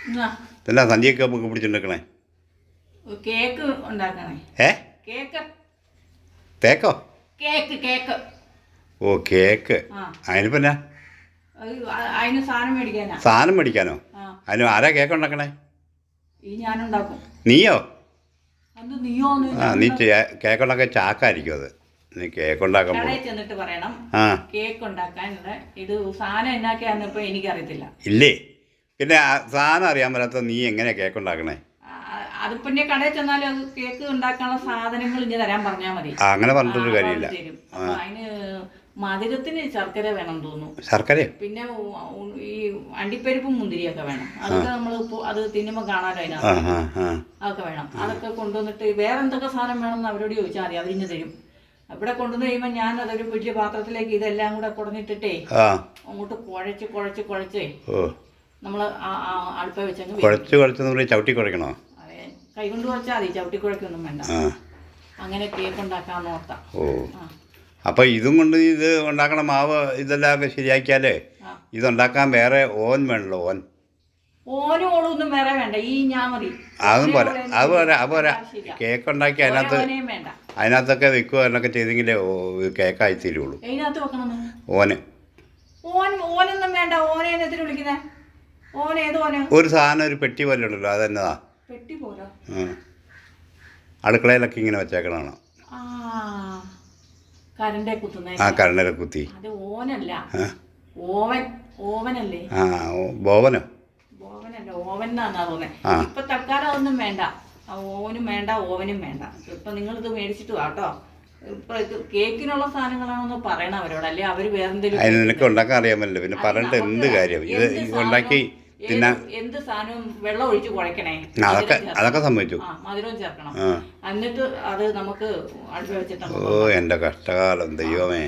ഇതെല്ലാം സന്ധ്യയൊക്കെ നമുക്ക് പിടിച്ചുണ്ടാക്കണേ. കേക്ക് ഉണ്ടാക്കണേ. കേക്ക് തേക്കോ? Cake cake. ഓ കേക്ക്. അതിനിപ്പോ എന്നാ? അതിന് സാധനം മേടിക്കാനാ. സാധനം മേടിക്കാനോ? അതിന് ആരാ കേക്ക് ഉണ്ടാക്കണേ? ഈ ഞാനുണ്ടാക്കും. നീയോ? അത് നീയോ? നീ കേക്ക് ഉണ്ടാക്കാൻ ചാക്കായിരിക്കും അത്. നീ കേക്ക് ഉണ്ടാക്കാൻ കടയിൽ ചെന്നിട്ട് പറയണം കേക്ക് ഉണ്ടാക്കാനുള്ള ഇത് സാധനം എന്നാക്കിയാന്ന് ഇപ്പൊ എനിക്കറിയത്തില്ല. ഇല്ലേ? പിന്നെ സാധനം അറിയാൻ പറ്റാത്ത നീ എങ്ങനെയാ കേക്ക് ഉണ്ടാക്കണേ? അതിപ്പോ കടയിൽ ചെന്നാലും അത് കേക്ക് ഉണ്ടാക്കാനുള്ള സാധനങ്ങൾ ഇനി തരാൻ പറഞ്ഞാൽ മതി. അങ്ങനെ പറഞ്ഞിട്ടൊരു കാര്യമില്ല. അപ്പൊ അതിന് മധുരത്തിന് ശർക്കര വേണം തോന്നുന്നു. ശർക്കര പിന്നെ ഈ അണ്ടിപ്പരിപ്പും മുന്തിരിയൊക്കെ വേണം. അതൊക്കെ നമ്മൾ അത് തിന്നുമ്പോൾ കാണാലോ അതിനകത്ത്. അതൊക്കെ വേണം. അതൊക്കെ കൊണ്ടുവന്നിട്ട് വേറെ എന്തൊക്കെ സാധനം വേണമെന്ന് അവരോട് ചോദിച്ചാൽ മതി, അവരിഞ്ഞ് തരും. ഇവിടെ കൊണ്ടുവന്ന് കഴിയുമ്പോൾ ഞാൻ അതൊരു വലിയ പാത്രത്തിലേക്ക് ഇതെല്ലാം കൂടെ കുടഞ്ഞിട്ടിട്ടേ അങ്ങോട്ട് കുഴച്ചേ നമ്മൾ അടുപ്പ വെച്ചങ്ങ് ചവിട്ടി കുഴക്കണോ? അതെ, കൈ കൊണ്ട് കുഴച്ചാൽ മതി, ചവിട്ടി കുഴക്കൊന്നും വേണ്ട. അങ്ങനെ കേക്ക് ഉണ്ടാക്കാന്ന് ഓർത്താ. അപ്പൊ ഇതും കൊണ്ട് ഇത് ഉണ്ടാക്കണ മാവ് ഇതെല്ലാം ഒക്കെ ശരിയാക്കിയാലേ ഇതുണ്ടാക്കാൻ വേറെ ഓവൻ വേണല്ലോ. ഓനും ഓളൊന്നും വേറെ വേണ്ട, ഈ ഞാൻ മതി. അതും പോരാ, അത് പോരാ. കേക്ക് ഉണ്ടാക്കി അതിനകത്തൊക്കെ വെക്കുക എന്നൊക്കെ ചെയ്തെങ്കിലേ കേക്കായി തീരുള്ളൂ. ഓന് ഓനൊന്നും വേണ്ട. ഓനെ എന്നത്തിന് വിളിക്കുന്നേ? ഓനേത് ഓന്? ഒരു സാധനം ഒരു പെട്ടി പോലെ ഉണ്ടല്ലോ, അതെന്നതാ? പെട്ടി പോരാ, അടുക്കളയിലൊക്കെ ഇങ്ങനെ വെച്ചേക്കണാണ്. കരണ്ടേ കുത്തുന്നേ? കരണ്ടേ കുത്തി. അത് ഓനല്ല, ഓവനല്ലേ? ബോവനോ? ഓവനല്ല, ഓവൻ എന്നാ തോന്നുന്നത്. ഇപ്പൊ തൽക്കാലം അതൊന്നും വേണ്ട. ഓവനും വേണ്ട, ഓവനും വേണ്ട. ഇപ്പൊ നിങ്ങളിത് മേടിച്ചിട്ട് വാട്ടോ. ഇപ്പൊ കേക്കിനുള്ള സാധനങ്ങളാണെന്ന് പറയണം അവരോട്, അല്ലെ അവര് വേറെന്തെങ്കിലും. നിനക്ക് ഉണ്ടാക്കാൻ അറിയാമല്ലോ, പിന്നെ പറഞ്ഞിട്ട് എന്ത് കാര്യം? ഇത് ഉണ്ടാക്കി എന്ത് സാധനവും വെള്ളം ഒഴിച്ച് കുഴക്കണേ. അതൊക്കെ സംഭവിച്ചു. മധുരവും ചേർക്കണം. എന്നിട്ട് അത് നമുക്ക് അടുപ്പ് വെച്ചിട്ട്. എന്റെ കഷ്ടകാലം ദൈവമേ.